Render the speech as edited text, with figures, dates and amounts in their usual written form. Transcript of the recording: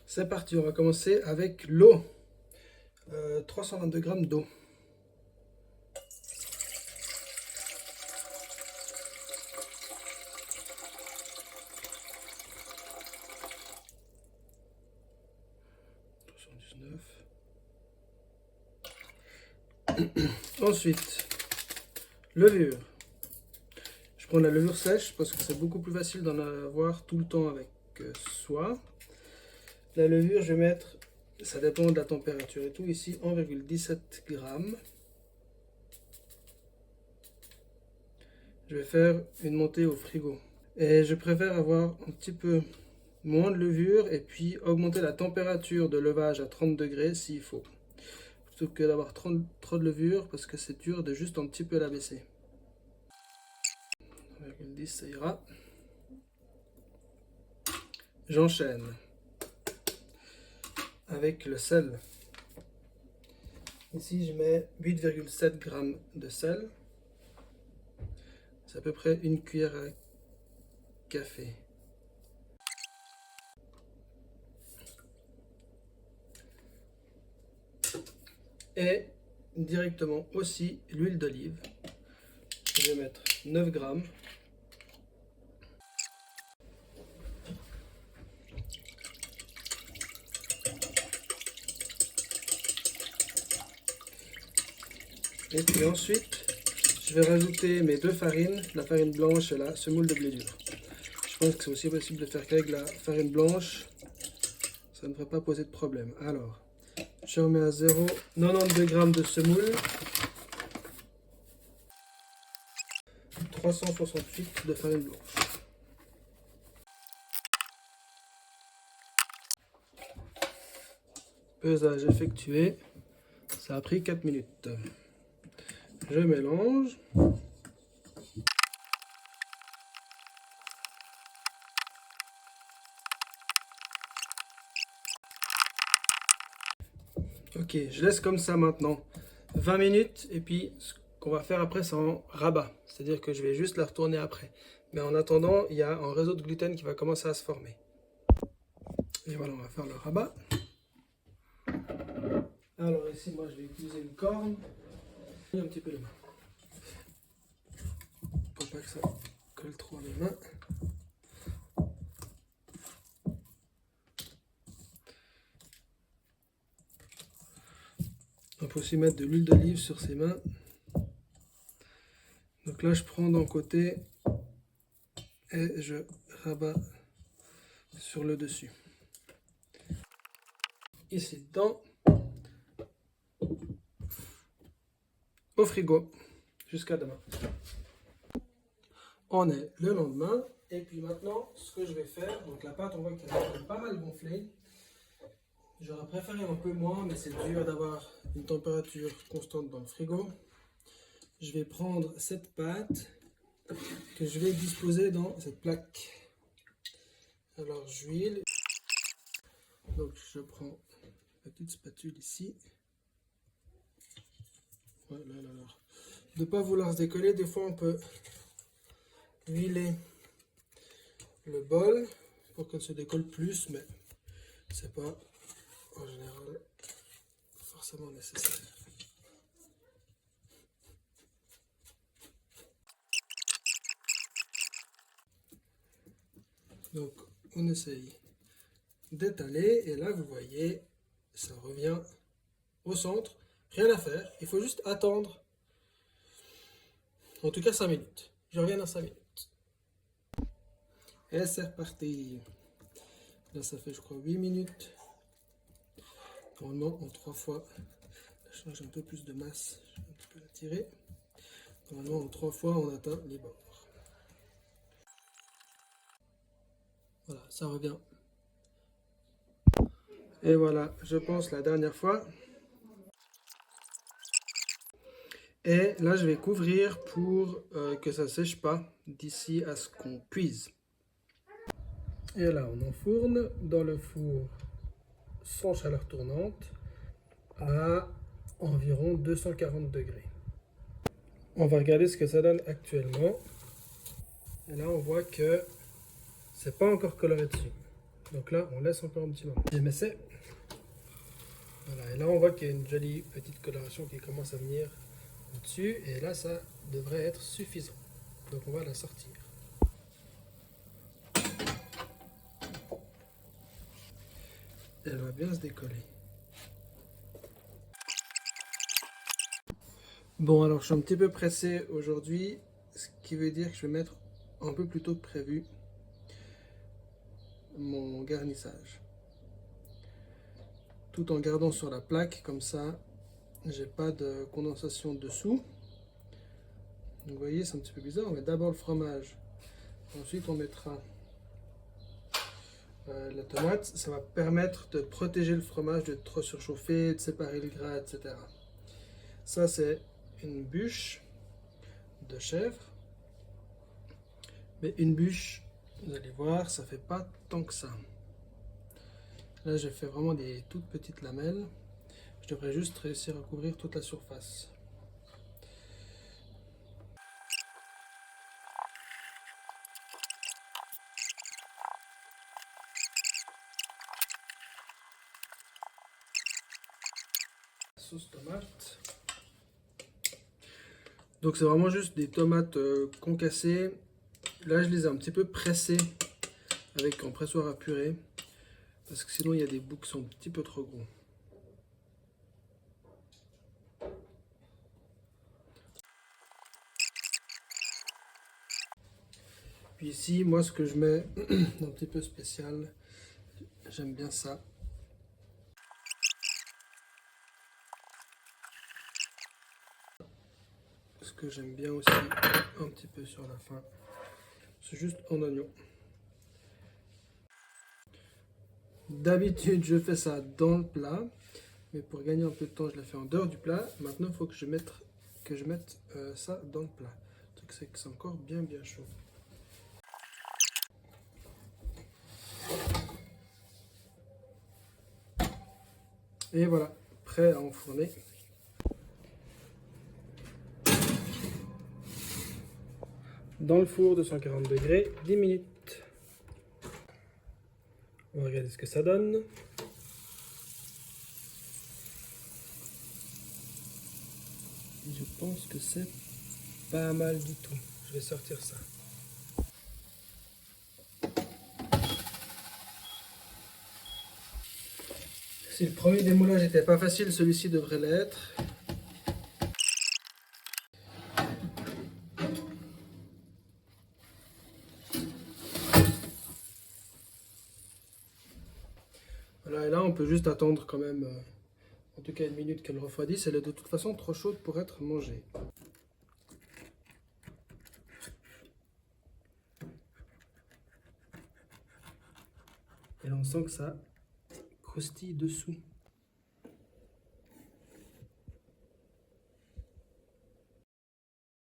C'est parti, on va commencer avec l'eau. 322 g d'eau. Ensuite, levure. Je prends la levure sèche parce que c'est beaucoup plus facile d'en avoir tout le temps avec soi. La levure, je vais mettre, ça dépend de la température et tout, ici 1,17 g. Je vais faire une montée au frigo. Et je préfère avoir un petit peu moins de levure et puis augmenter la température de levage à 30 degrés s'il faut. Plutôt que d'avoir trop de levure parce que c'est dur de juste un petit peu la baisser. 1,10 ça ira. J'enchaîne avec le sel. Ici je mets 8,7 g de sel. C'est à peu près une cuillère à café. Et directement aussi l'huile d'olive. Je vais mettre 9 g. Et puis ensuite, je vais rajouter mes deux farines, la farine blanche et la semoule de blé dur. Je pense que c'est aussi possible de faire qu'avec la farine blanche, ça ne devrait pas poser de problème. Alors, je remets à 0,92 g de semoule, 368 de farine blanche. Pesage effectué, ça a pris 4 minutes. Je mélange. Ok, je laisse comme ça maintenant 20 minutes et puis ce qu'on va faire après c'est en rabat. C'est-à-dire que je vais juste la retourner après. Mais en attendant, il y a un réseau de gluten qui va commencer à se former. Et voilà, on va faire le rabat. Alors ici, moi je vais utiliser une corne. Et un petit peu les mains. Pour pas que ça colle trop à mes mains. On peut aussi mettre de l'huile d'olive sur ses mains. Donc là, je prends d'un côté et je rabats sur le dessus. Ici dedans, au frigo, jusqu'à demain. On est le lendemain, et puis maintenant, ce que je vais faire, donc la pâte, on voit qu'elle a pas mal gonflé. J'aurais préféré un peu moins, mais c'est dur d'avoir une température constante dans le frigo. Je vais prendre cette pâte que je vais disposer dans cette plaque. Alors j'huile. Donc je prends la petite spatule ici. Voilà, alors. De ne pas vouloir se décoller, des fois on peut huiler le bol pour qu'elle se décolle plus, mais c'est pas en général forcément nécessaire. Donc on essaye d'étaler et là vous voyez ça revient au centre, rien à faire, il faut juste attendre en tout cas 5 minutes. Je reviens dans 5 minutes. Et c'est reparti. Là ça fait je crois 8 minutes. Normalement en 3 fois, je change un peu plus de masse, je vais un petit peu la tirer. Normalement en 3 fois on atteint les bords. Voilà, ça revient. Et voilà, je pense la dernière fois. Et là, je vais couvrir pour que ça ne sèche pas d'ici à ce qu'on cuise. Et là, on enfourne dans le four sans chaleur tournante à environ 240 degrés. On va regarder ce que ça donne actuellement. Et là, on voit que c'est pas encore coloré dessus. Donc là, on laisse encore un petit moment. Mais c'est... Voilà, et là on voit qu'il y a une jolie petite coloration qui commence à venir au-dessus. Et là, ça devrait être suffisant. Donc on va la sortir. Elle va bien se décoller. Bon, alors je suis un petit peu pressé aujourd'hui, ce qui veut dire que je vais mettre un peu plus tôt que prévu mon garnissage. Tout en gardant sur la plaque, comme ça, j'ai pas de condensation dessous. Donc vous voyez, c'est un petit peu bizarre. On met d'abord le fromage, ensuite on mettra la tomate. Ça va permettre de protéger le fromage de trop surchauffer, de séparer le gras, etc. Ça, c'est une bûche de chèvre. Mais une bûche, vous allez voir, ça fait pas tant que ça. Là, j'ai fait vraiment des toutes petites lamelles. Je devrais juste réussir à couvrir toute la surface. Sauce tomate. Donc c'est vraiment juste des tomates concassées. Là, je les ai un petit peu pressées avec un pressoir à purée. Parce que sinon, il y a des bouts qui sont un petit peu trop gros. Puis ici, moi, ce que je mets un petit peu spécial, j'aime bien ça. Ce que j'aime bien aussi, un petit peu sur la fin, c'est juste en oignon. D'habitude, je fais ça dans le plat, mais pour gagner un peu de temps, je la fais en dehors du plat. Maintenant, il faut que je mette ça dans le plat. Le truc, c'est que c'est encore bien chaud. Et voilà, prêt à enfourner. Dans le four de 140 degrés, 10 minutes. On va regarder ce que ça donne. Je pense que c'est pas mal du tout. Je vais sortir ça. Si le premier démoulage n'était pas facile, celui-ci devrait l'être. Voilà, et là on peut juste attendre quand même, en tout cas une minute qu'elle refroidisse. Elle est de toute façon trop chaude pour être mangée. Et là on sent que ça croustille dessous.